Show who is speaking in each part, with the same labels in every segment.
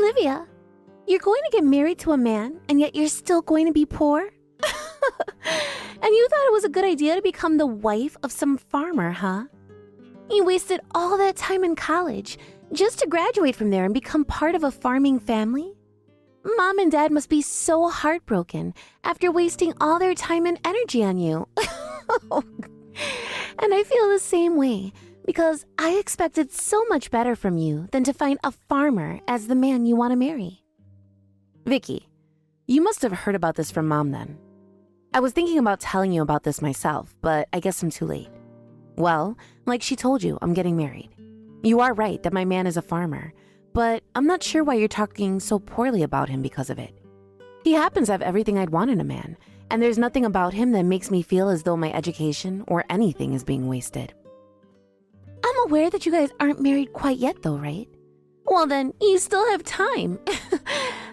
Speaker 1: Olivia, you're going to get married to a man, and yet you're still going to be poor? And you thought it was a good idea to become the wife of some farmer, huh? You wasted all that time in college just to graduate from there and become part of a farming family? Mom and Dad must be so heartbroken after wasting all their time and energy on you. And I feel the same way because I expected so much better from you than to find a farmer as the man you want to marry.
Speaker 2: Vicky, you must have heard about this from Mom then. I was thinking about telling you about this myself, but I guess I'm too late. Well, like she told you, I'm getting married. You are right that my man is a farmer, but I'm not sure why you're talking so poorly about him because of it. He happens to have everything I'd want in a man, and there's nothing about him that makes me feel as though my education or anything is being wasted.
Speaker 1: I'm aware that you guys aren't married quite yet though, right? Well then, you still have time.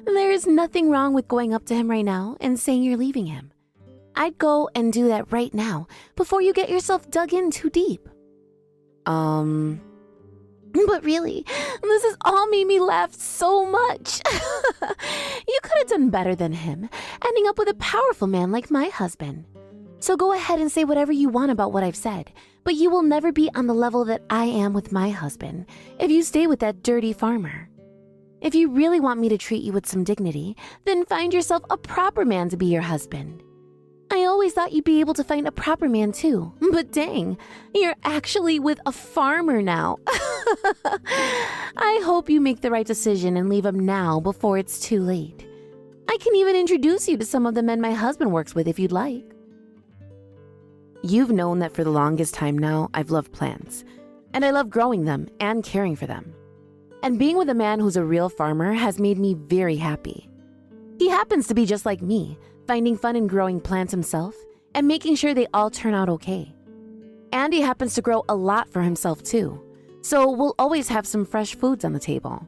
Speaker 1: There is nothing wrong with going up to him right now and saying you're leaving him. I'd go and do that right now before you get yourself dug in too deep. But really, this has all made me laugh so much. You could have done better than him, ending up with a powerful man like my husband. So go ahead and say whatever you want about what I've said, but you will never be on the level that I am with my husband if you stay with that dirty farmer. If you really want me to treat you with some dignity, then find yourself a proper man to be your husband. I always thought you'd be able to find a proper man too, but dang, you're actually with a farmer now. I hope you make the right decision and leave him now before it's too late. I can even introduce you to some of the men my husband works with if you'd like.
Speaker 2: You've known that for the longest time now, I've loved plants, and I love growing them and caring for them. And being with a man who's a real farmer has made me very happy. He happens to be just like me, finding fun in growing plants himself and making sure they all turn out okay. And he happens to grow a lot for himself too, so we'll always have some fresh foods on the table.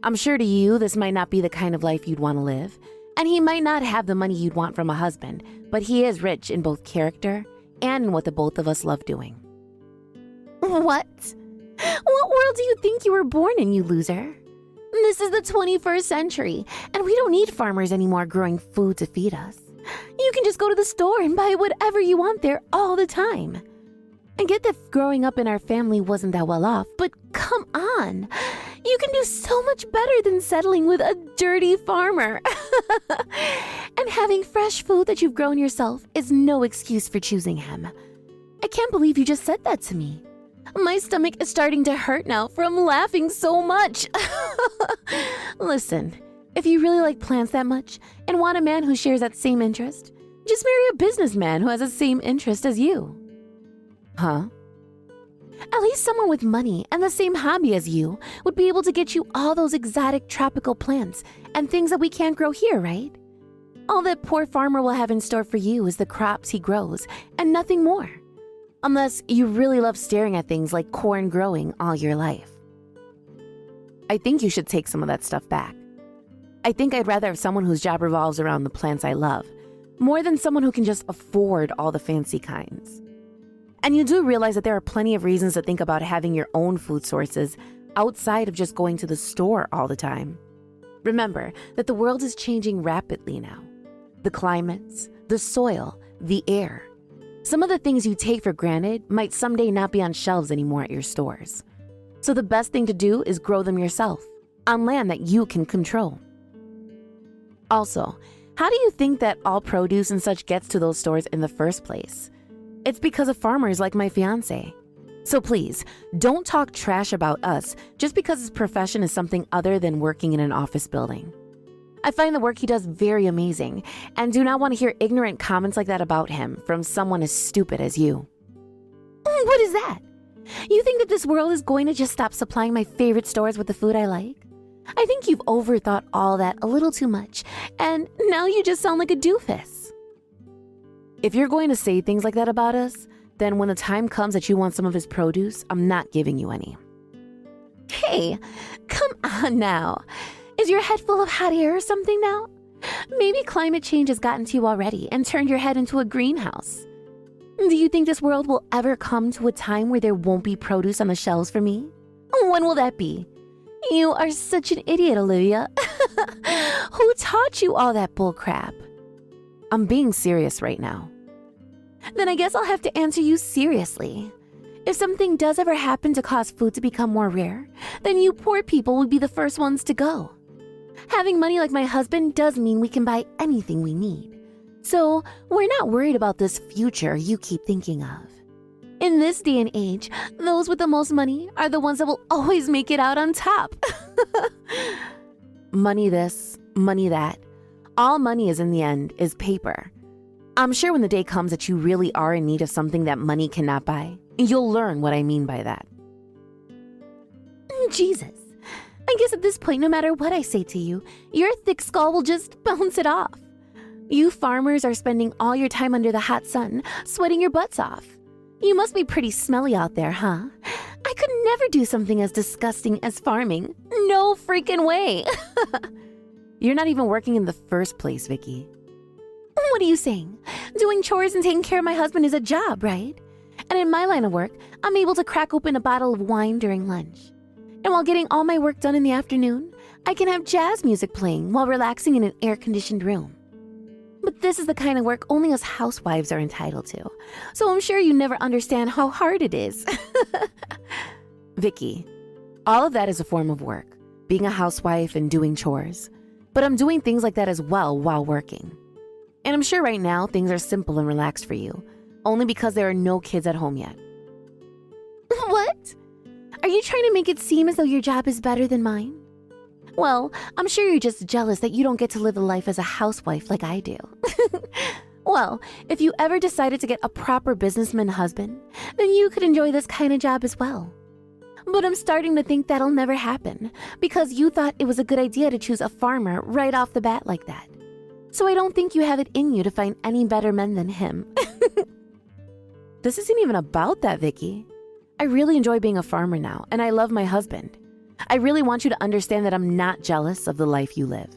Speaker 2: I'm sure to you this might not be the kind of life you'd want to live, and he might not have the money you'd want from a husband, but he is rich in both character and in what the both of us love doing.
Speaker 1: What? What world do you think you were born in, you loser? This is the 21st century, and we don't need farmers anymore growing food to feed us. You can just go to the store and buy whatever you want there all the time. I get that growing up in our family wasn't that well off, but come on. You can do so much better than settling with a dirty farmer. And having fresh food that you've grown yourself is no excuse for choosing him. I can't believe you just said that to me. My stomach is starting to hurt now from laughing so much. Listen, if you really like plants that much and want a man who shares that same interest, just marry a businessman who has the same interest as you.
Speaker 2: Huh?
Speaker 1: At least someone with money and the same hobby as you would be able to get you all those exotic tropical plants and things that we can't grow here, right? All that poor farmer will have in store for you is the crops he grows and nothing more. Unless you really love staring at things like corn growing all your life.
Speaker 2: I think you should take some of that stuff back. I think I'd rather have someone whose job revolves around the plants I love, more than someone who can just afford all the fancy kinds. And you do realize that there are plenty of reasons to think about having your own food sources outside of just going to the store all the time. Remember that the world is changing rapidly now. The climates, the soil, the air. Some of the things you take for granted might someday not be on shelves anymore at your stores. So the best thing to do is grow them yourself, on land that you can control. Also, how do you think that all produce and such gets to those stores in the first place? It's because of farmers like my fiancé. So please, don't talk trash about us just because his profession is something other than working in an office building. I find the work he does very amazing and do not want to hear ignorant comments like that about him from someone as stupid as you.
Speaker 1: What is that? You think that this world is going to just stop supplying my favorite stores with the food I like? I think you've overthought all that a little too much, and now you just sound like a doofus.
Speaker 2: If you're going to say things like that about us, then when the time comes that you want some of his produce, I'm not giving you any.
Speaker 1: Hey, come on now. Is your head full of hot air or something now? Maybe climate change has gotten to you already and turned your head into a greenhouse. Do you think this world will ever come to a time where there won't be produce on the shelves for me? When will that be? You are such an idiot, Olivia. Who taught you all that bull crap?
Speaker 2: I'm being serious right now.
Speaker 1: Then I guess I'll have to answer you seriously. If something does ever happen to cause food to become more rare, then you poor people would be the first ones to go. Having money like my husband does mean we can buy anything we need. So we're not worried about this future you keep thinking of. In this day and age, those with the most money are the ones that will always make it out on top.
Speaker 2: Money this, money that. All money is in the end is paper. I'm sure when the day comes that you really are in need of something that money cannot buy, you'll learn what I mean by that.
Speaker 1: Jesus. I guess at this point, no matter what I say to you, your thick skull will just bounce it off. You farmers are spending all your time under the hot sun, sweating your butts off. You must be pretty smelly out there, huh? I could never do something as disgusting as farming. No freaking way.
Speaker 2: You're not even working in the first place, Vicky.
Speaker 1: What are you saying? Doing chores and taking care of my husband is a job, right? And in my line of work, I'm able to crack open a bottle of wine during lunch. And while getting all my work done in the afternoon, I can have jazz music playing while relaxing in an air-conditioned room. But this is the kind of work only us housewives are entitled to. So I'm sure you never understand how hard it is.
Speaker 2: Vicky, all of that is a form of work, being a housewife and doing chores. But I'm doing things like that as well while working. And I'm sure right now things are simple and relaxed for you, only because there are no kids at home yet.
Speaker 1: What? Are you trying to make it seem as though your job is better than mine? Well, I'm sure you're just jealous that you don't get to live a life as a housewife like I do. Well, if you ever decided to get a proper businessman husband, then you could enjoy this kind of job as well. But I'm starting to think that'll never happen because you thought it was a good idea to choose a farmer right off the bat like that. So I don't think you have it in you to find any better men than him.
Speaker 2: This isn't even about that, Vicky. I really enjoy being a farmer now, and I love my husband. I really want you to understand that I'm not jealous of the life you live.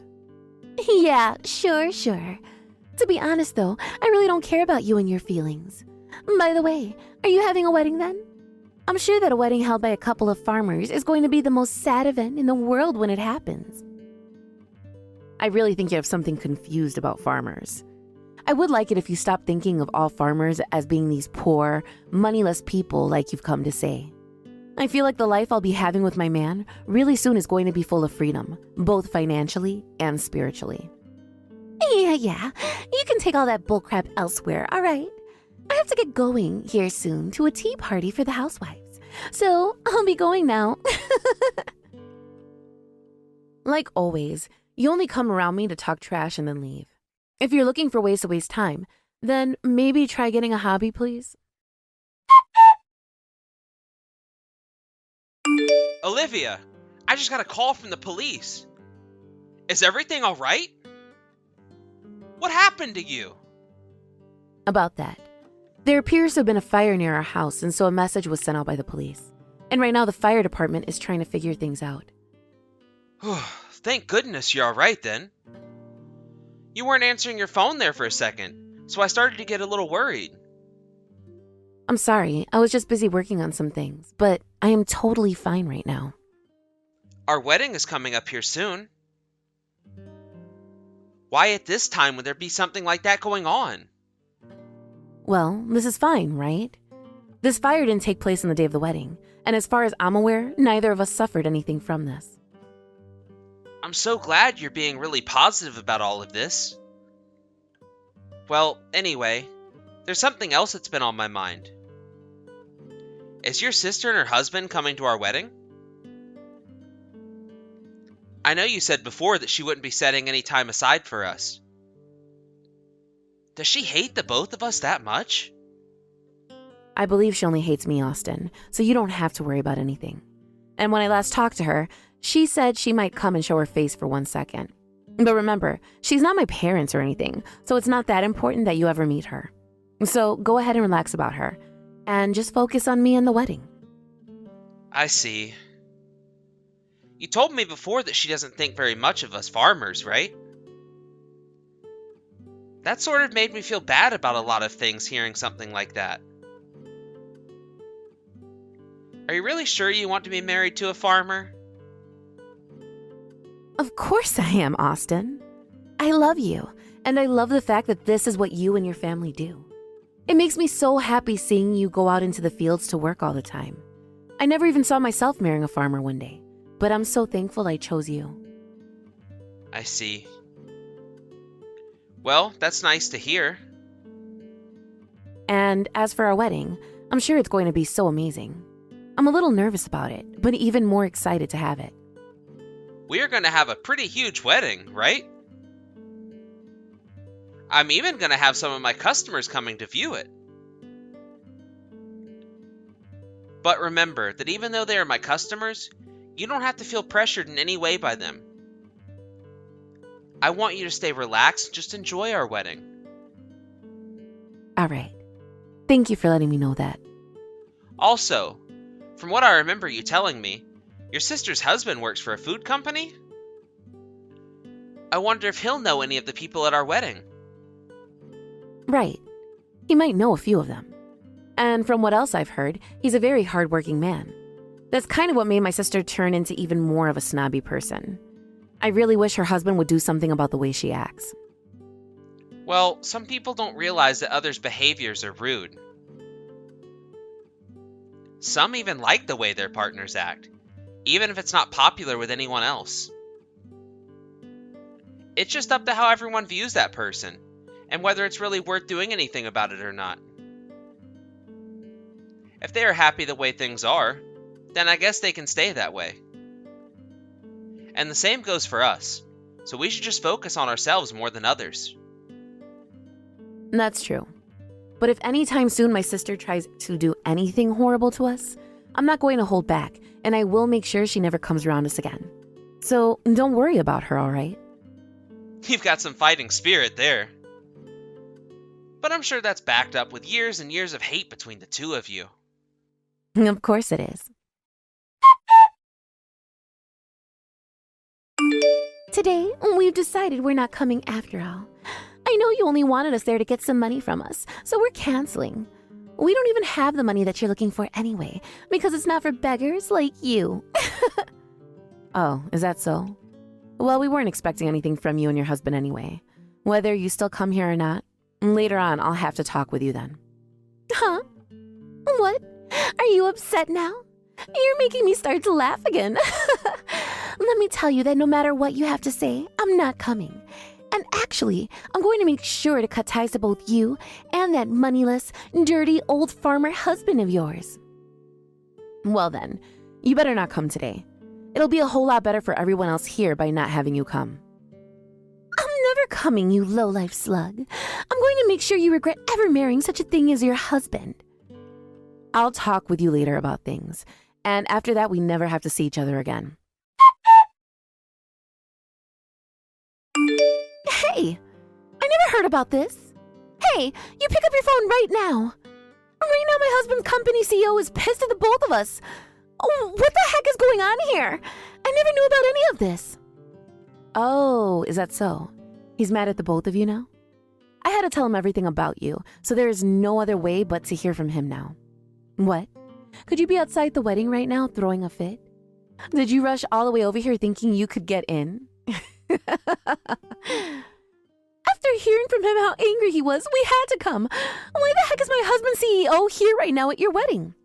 Speaker 1: Yeah, sure. To be honest though, I really don't care about you and your feelings. By the way, are you having a wedding then? I'm sure that a wedding held by a couple of farmers is going to be the most sad event in the world when it happens.
Speaker 2: I really think you have something confused about farmers. I would like it if you stopped thinking of all farmers as being these poor, moneyless people like you've come to say. I feel like the life I'll be having with my man really soon is going to be full of freedom, both financially and spiritually.
Speaker 1: Yeah. You can take all that bullcrap elsewhere, all right? I have to get going here soon to a tea party for the housewives. So I'll be going now.
Speaker 2: Like always, you only come around me to talk trash and then leave. If you're looking for ways to waste time, then maybe try getting a hobby, please.
Speaker 3: Olivia, I just got a call from the police. Is everything all right? What happened to you?
Speaker 2: About that. There appears to have been a fire near our house, and so a message was sent out by the police. And right now the fire department is trying to figure things out.
Speaker 3: Thank goodness you're all right then. You weren't answering your phone there for a second, so I started to get a little worried.
Speaker 2: I'm sorry, I was just busy working on some things, but I am totally fine right now.
Speaker 3: Our wedding is coming up here soon. Why at this time would there be something like that going on?
Speaker 2: Well, this is fine, right? This fire didn't take place on the day of the wedding, and as far as I'm aware, neither of us suffered anything from this.
Speaker 3: I'm so glad you're being really positive about all of this. Well, anyway, there's something else that's been on my mind. Is your sister and her husband coming to our wedding? I know you said before that she wouldn't be setting any time aside for us. Does she hate the both of us that much?
Speaker 2: I believe she only hates me, Austin, so you don't have to worry about anything. And when I last talked to her, she said she might come and show her face for 1 second. But remember, she's not my parents or anything, so it's not that important that you ever meet her. So go ahead and relax about her, and just focus on me and the wedding.
Speaker 3: I see. You told me before that she doesn't think very much of us farmers, right? That sort of made me feel bad about a lot of things hearing something like that. Are you really sure you want to be married to a farmer?
Speaker 2: Of course I am, Austin. I love you, and I love the fact that this is what you and your family do. It makes me so happy seeing you go out into the fields to work all the time. I never even saw myself marrying a farmer one day, but I'm so thankful I chose you.
Speaker 3: I see. Well, that's nice to hear.
Speaker 2: And as for our wedding, I'm sure it's going to be so amazing. I'm a little nervous about it, but even more excited to have it.
Speaker 3: We're gonna have a pretty huge wedding, right? I'm even gonna have some of my customers coming to view it. But remember that even though they are my customers, you don't have to feel pressured in any way by them. I want you to stay relaxed and just enjoy our wedding.
Speaker 2: All right. Thank you for letting me know that.
Speaker 3: Also, from what I remember you telling me, your sister's husband works for a food company? I wonder if he'll know any of the people at our wedding.
Speaker 2: Right. He might know a few of them. And from what else I've heard, he's a very hardworking man. That's kind of what made my sister turn into even more of a snobby person. I really wish her husband would do something about the way she acts.
Speaker 3: Well, some people don't realize that others' behaviors are rude. Some even like the way their partners act, even if it's not popular with anyone else. It's just up to how everyone views that person, and whether it's really worth doing anything about it or not. If they are happy the way things are, then I guess they can stay that way. And the same goes for us, so we should just focus on ourselves more than others.
Speaker 2: That's true. But if anytime soon my sister tries to do anything horrible to us, I'm not going to hold back, and I will make sure she never comes around us again. So don't worry about her, all right?
Speaker 3: You've got some fighting spirit there. But I'm sure that's backed up with years and years of hate between the two of you.
Speaker 2: Of course it is.
Speaker 1: Today, we've decided we're not coming after all. I know you only wanted us there to get some money from us, so we're canceling. We don't even have the money that you're looking for anyway, because it's not for beggars like you.
Speaker 2: Oh, is that so? Well, we weren't expecting anything from you and your husband anyway. Whether you still come here or not, later on I'll have to talk with you then.
Speaker 1: Huh? What? Are you upset now? You're making me start to laugh again. Let me tell you that no matter what you have to say, I'm not coming. And actually, I'm going to make sure to cut ties to both you and that moneyless, dirty old farmer husband of yours.
Speaker 2: Well then, you better not come today. It'll be a whole lot better for everyone else here by not having you come.
Speaker 1: I'm never coming, you low-life slug. I'm going to make sure you regret ever marrying such a thing as your husband.
Speaker 2: I'll talk with you later about things, and after that we never have to see each other again.
Speaker 1: Hey, I never heard about this. Hey, you pick up your phone right now. Right now my husband's company CEO is pissed at the both of us. Oh, what the heck is going on here? I never knew about any of this.
Speaker 2: Oh, is that so? He's mad at the both of you now? I had to tell him everything about you, so there is no other way but to hear from him now. What? Could you be outside the wedding right now throwing a fit? Did you rush all the way over here thinking you could get in?
Speaker 1: After hearing from him how angry he was, we had to come. Why the heck is my husband's CEO here right now at your wedding?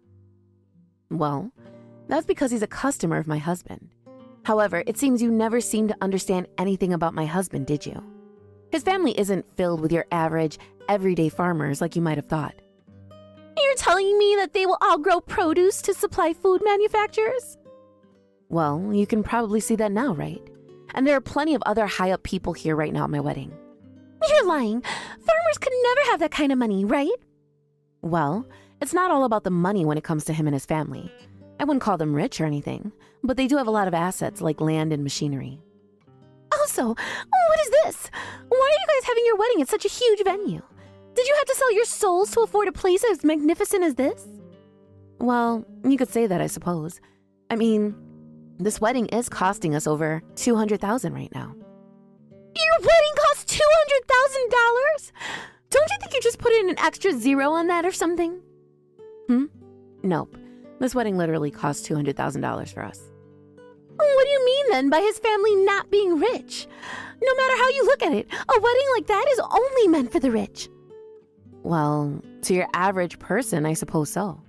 Speaker 2: Well, that's because he's a customer of my husband. However, it seems you never seemed to understand anything about my husband, did you? His family isn't filled with your average, everyday farmers like you might have thought.
Speaker 1: You're telling me that they will all grow produce to supply food manufacturers?
Speaker 2: Well, you can probably see that now, right? And there are plenty of other high-up people here right now at my wedding.
Speaker 1: You're lying. Farmers could never have that kind of money, right?
Speaker 2: Well, it's not all about the money when it comes to him and his family. I wouldn't call them rich or anything, but they do have a lot of assets like land and machinery.
Speaker 1: Also, what is this? Why are you guys having your wedding at such a huge venue? Did you have to sell your souls to afford a place as magnificent as this?
Speaker 2: Well, you could say that, I suppose. I mean, this wedding is costing us over $200,000 right now.
Speaker 1: Your wedding costs $200,000? Don't you think you just put in an extra zero on that or something?
Speaker 2: Nope. This wedding literally cost $200,000 for us.
Speaker 1: What do you mean then by his family not being rich? No matter how you look at it, a wedding like that is only meant for the rich.
Speaker 2: Well, to your average person, I suppose so.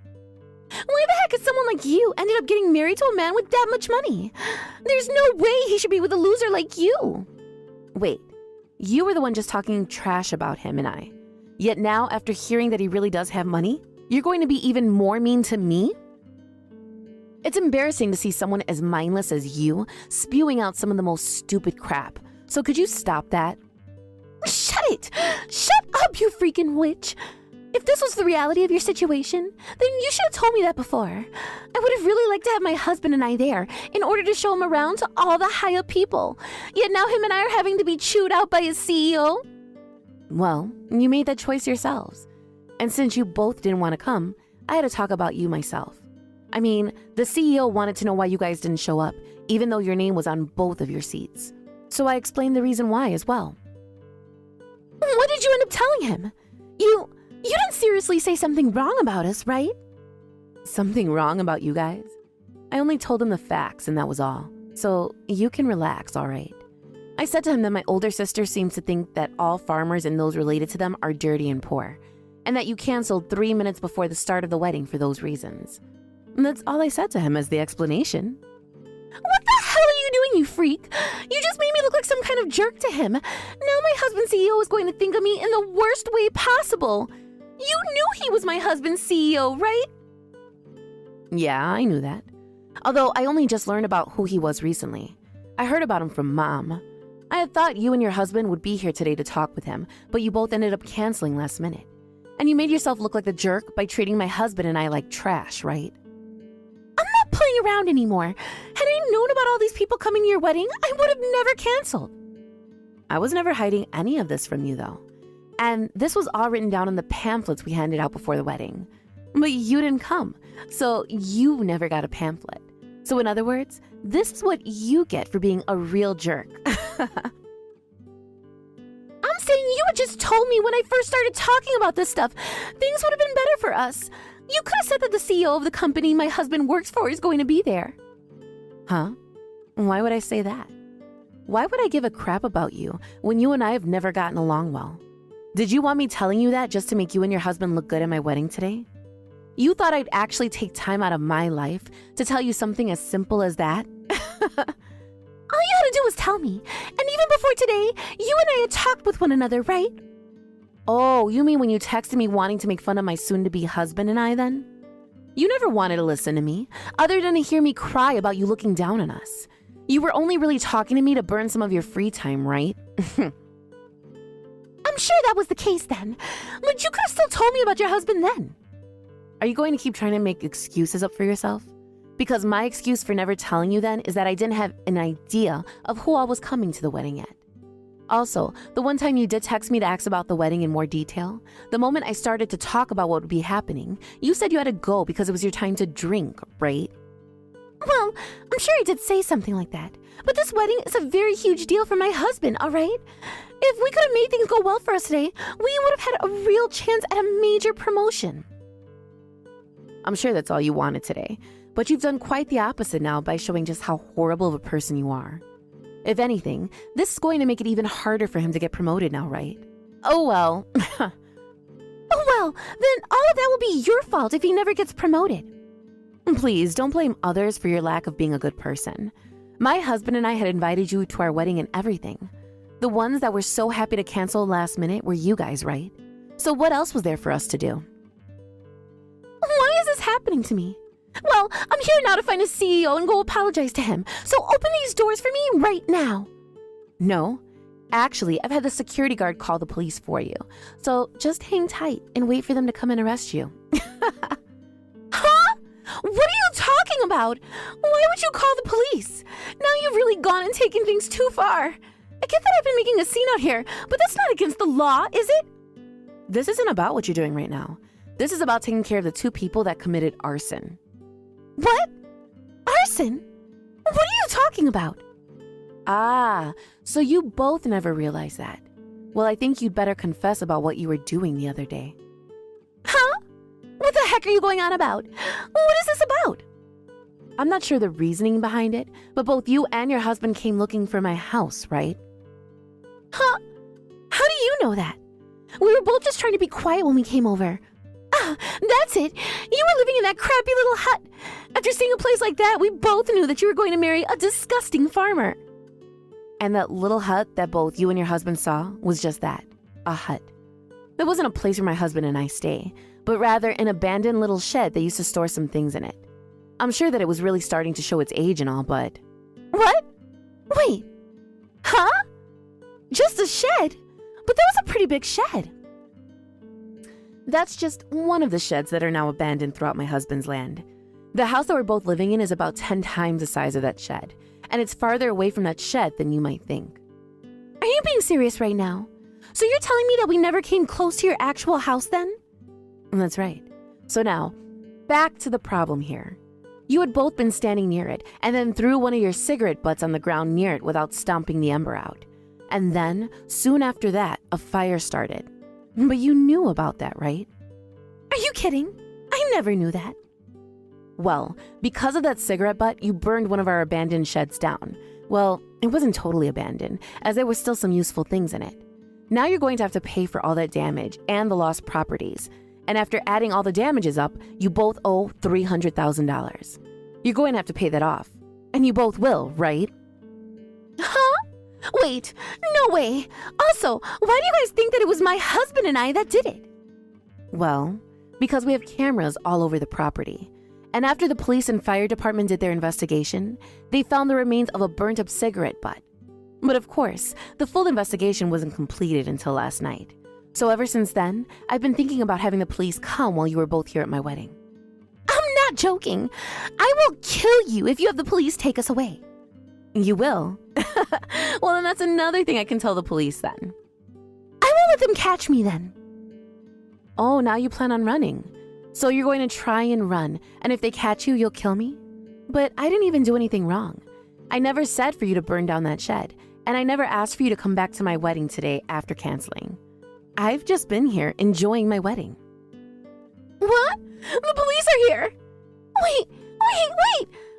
Speaker 1: Why the heck is someone like you ended up getting married to a man with that much money? There's no way he should be with a loser like you.
Speaker 2: Wait, you were the one just talking trash about him and I. Yet now, after hearing that he really does have money, you're going to be even more mean to me? It's embarrassing to see someone as mindless as you spewing out some of the most stupid crap. So could you stop that?
Speaker 1: Shut it! Shut up, you freaking witch! If this was the reality of your situation, then you should have told me that before. I would have really liked to have my husband and I there in order to show him around to all the high-up people. Yet now him and I are having to be chewed out by his CEO.
Speaker 2: Well, you made that choice yourselves. And since you both didn't want to come, I had to talk about you myself. I mean, the CEO wanted to know why you guys didn't show up, even though your name was on both of your seats. So I explained the reason why as well.
Speaker 1: What did you end up telling him? You didn't seriously say something wrong about us, right?
Speaker 2: Something wrong about you guys? I only told him the facts and that was all. So you can relax, all right? I said to him that my older sister seems to think that all farmers and those related to them are dirty and poor, and that you canceled 3 minutes before the start of the wedding for those reasons. And that's all I said to him as the explanation.
Speaker 1: What the hell are you doing, you freak? You just made me look like some kind of jerk to him. Now my husband's CEO is going to think of me in the worst way possible. You knew he was my husband's CEO, right?
Speaker 2: Yeah, I knew that. Although I only just learned about who he was recently. I heard about him from Mom. I had thought you and your husband would be here today to talk with him, but you both ended up canceling last minute. And you made yourself look like the jerk by treating my husband and I like trash, right?
Speaker 1: I'm not playing around anymore. Had I known about all these people coming to your wedding, I would have never canceled.
Speaker 2: I was never hiding any of this from you, though. And this was all written down in the pamphlets we handed out before the wedding. But you didn't come, so you never got a pamphlet. So in other words, this is what you get for being a real jerk.
Speaker 1: I'm saying you had just told me when I first started talking about this stuff, things would have been better for us. You could have said that the CEO of the company my husband works for is going to be there.
Speaker 2: Huh? Why would I say that? Why would I give a crap about you when you and I have never gotten along well? Did you want me telling you that just to make you and your husband look good at my wedding today? You thought I'd actually take time out of my life to tell you something as simple as that?
Speaker 1: All you had to do was tell me. And even before today, you and I had talked with one another, right?
Speaker 2: Oh, you mean when you texted me wanting to make fun of my soon-to-be husband and I then? You never wanted to listen to me, other than to hear me cry about you looking down on us. You were only really talking to me to burn some of your free time, right?
Speaker 1: I'm sure that was the case then, but you could have still told me about your husband then.
Speaker 2: Are you going to keep trying to make excuses up for yourself? Because my excuse for never telling you then is that I didn't have an idea of who all was coming to the wedding yet. Also, the one time you did text me to ask about the wedding in more detail, the moment I started to talk about what would be happening, you said you had to go because it was your time to drink, right?
Speaker 1: Well, I'm sure I did say something like that, but this wedding is a very huge deal for my husband, all right? If we could have made things go well for us today, we would have had a real chance at a major promotion.
Speaker 2: I'm sure that's all you wanted today, but you've done quite the opposite now by showing just how horrible of a person you are. If anything, this is going to make it even harder for him to get promoted now, right? Oh well.
Speaker 1: Oh well, then all of that will be your fault if he never gets promoted.
Speaker 2: Please, don't blame others for your lack of being a good person. My husband and I had invited you to our wedding and everything. The ones that were so happy to cancel last minute were you guys, right? So what else was there for us to do?
Speaker 1: Why is this happening to me? Well, I'm here now to find a CEO and go apologize to him. So open these doors for me right now.
Speaker 2: No. Actually, I've had the security guard call the police for you. So just hang tight and wait for them to come and arrest you.
Speaker 1: Huh? What are you talking about? Why would you call the police? Now you've really gone and taken things too far. I get that I've been making a scene out here, but that's not against the law, is it?
Speaker 2: This isn't about what you're doing right now. This is about taking care of the 2 people that committed arson.
Speaker 1: What? Arson? What are you talking about?
Speaker 2: Ah, so you both never realized that. Well, I think you'd better confess about what you were doing the other day.
Speaker 1: Huh? What the heck are you going on about? What is this about?
Speaker 2: I'm not sure the reasoning behind it, but both you and your husband came looking for my house, right?
Speaker 1: Huh? How do you know that? We were both just trying to be quiet when we came over. Ah, that's it. You were living in that crappy little hut. After seeing a place like that, we both knew that you were going to marry a disgusting farmer.
Speaker 2: And that little hut that both you and your husband saw was just that, a hut. It wasn't a place where my husband and I stay, but rather an abandoned little shed that used to store some things in it. I'm sure that it was really starting to show its age and all, but...
Speaker 1: What? Wait. Huh? Just a shed? But that was a pretty big shed.
Speaker 2: That's just one of the sheds that are now abandoned throughout my husband's land. The house that we're both living in is about 10 times the size of that shed, and it's farther away from that shed than you might think.
Speaker 1: Are you being serious right now? So you're telling me that we never came close to your actual house then?
Speaker 2: That's right. So now, back to the problem here. You had both been standing near it, and then threw one of your cigarette butts on the ground near it without stomping the ember out. And then, soon after that, a fire started. But you knew about that, right?
Speaker 1: Are you kidding? I never knew that.
Speaker 2: Well, because of that cigarette butt, you burned one of our abandoned sheds down. Well, it wasn't totally abandoned, as there were still some useful things in it. Now you're going to have to pay for all that damage and the lost properties. And after adding all the damages up, you both owe $300,000. You're going to have to pay that off. And you both will, right?
Speaker 1: Huh? Wait, no way. Also, why do you guys think that it was my husband and I that did it?
Speaker 2: Well, because we have cameras all over the property. And after the police and fire department did their investigation, they found the remains of a burnt-up cigarette butt. But of course, the full investigation wasn't completed until last night. So ever since then, I've been thinking about having the police come while you were both here at my wedding.
Speaker 1: I'm not joking. I will kill you if you have the police take us away.
Speaker 2: You will? Well, then that's another thing I can tell the police then.
Speaker 1: I won't let them catch me then.
Speaker 2: Oh, now you plan on running. So you're going to try and run, and if they catch you, you'll kill me? But I didn't even do anything wrong. I never said for you to burn down that shed, and I never asked for you to come back to my wedding today after canceling. I've just been here enjoying my wedding.
Speaker 1: What? The police are here! Wait!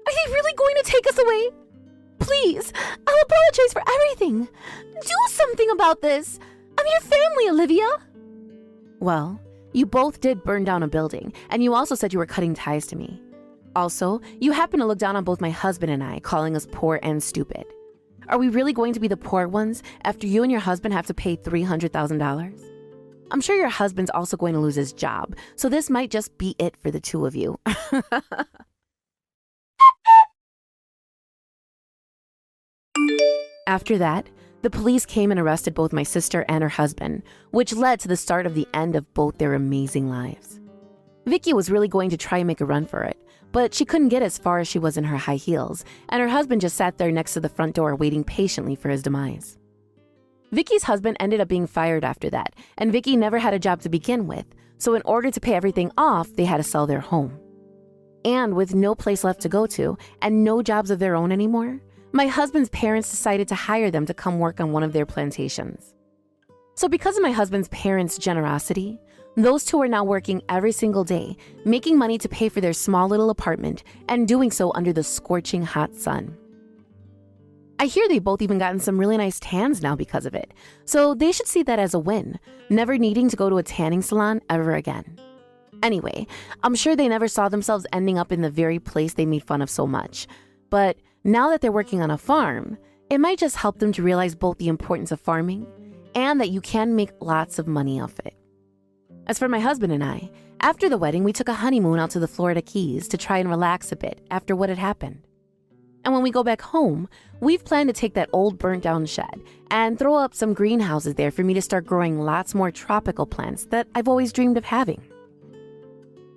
Speaker 1: Are they really going to take us away? Please, I'll apologize for everything. Do something about this. I'm your family, Olivia.
Speaker 2: Well, you both did burn down a building, and you also said you were cutting ties to me. Also, you happen to look down on both my husband and I, calling us poor and stupid. Are we really going to be the poor ones after you and your husband have to pay $300,000? I'm sure your husband's also going to lose his job, so this might just be it for the two of you. After that, the police came and arrested both my sister and her husband, which led to the start of the end of both their amazing lives. Vicky was really going to try and make a run for it, but she couldn't get as far as she was in her high heels, and her husband just sat there next to the front door waiting patiently for his demise. Vicky's husband ended up being fired after that, and Vicky never had a job to begin with, so in order to pay everything off, they had to sell their home. And with no place left to go to, and no jobs of their own anymore, my husband's parents decided to hire them to come work on one of their plantations. So because of my husband's parents' generosity, those two are now working every single day, making money to pay for their small little apartment, and doing so under the scorching hot sun. I hear they've both even gotten some really nice tans now because of it, so they should see that as a win, never needing to go to a tanning salon ever again. Anyway, I'm sure they never saw themselves ending up in the very place they made fun of so much, but now that they're working on a farm, it might just help them to realize both the importance of farming and that you can make lots of money off it. As for my husband and I, after the wedding, we took a honeymoon out to the Florida Keys to try and relax a bit after what had happened. And when we go back home, we've planned to take that old burnt down shed and throw up some greenhouses there for me to start growing lots more tropical plants that I've always dreamed of having.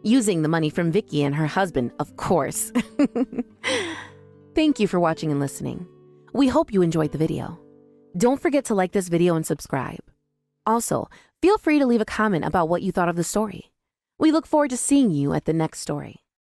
Speaker 2: Using the money from Vicky and her husband, of course. Thank you for watching and listening. We hope you enjoyed the video. Don't forget to like this video and subscribe. Also, feel free to leave a comment about what you thought of the story. We look forward to seeing you at the next story.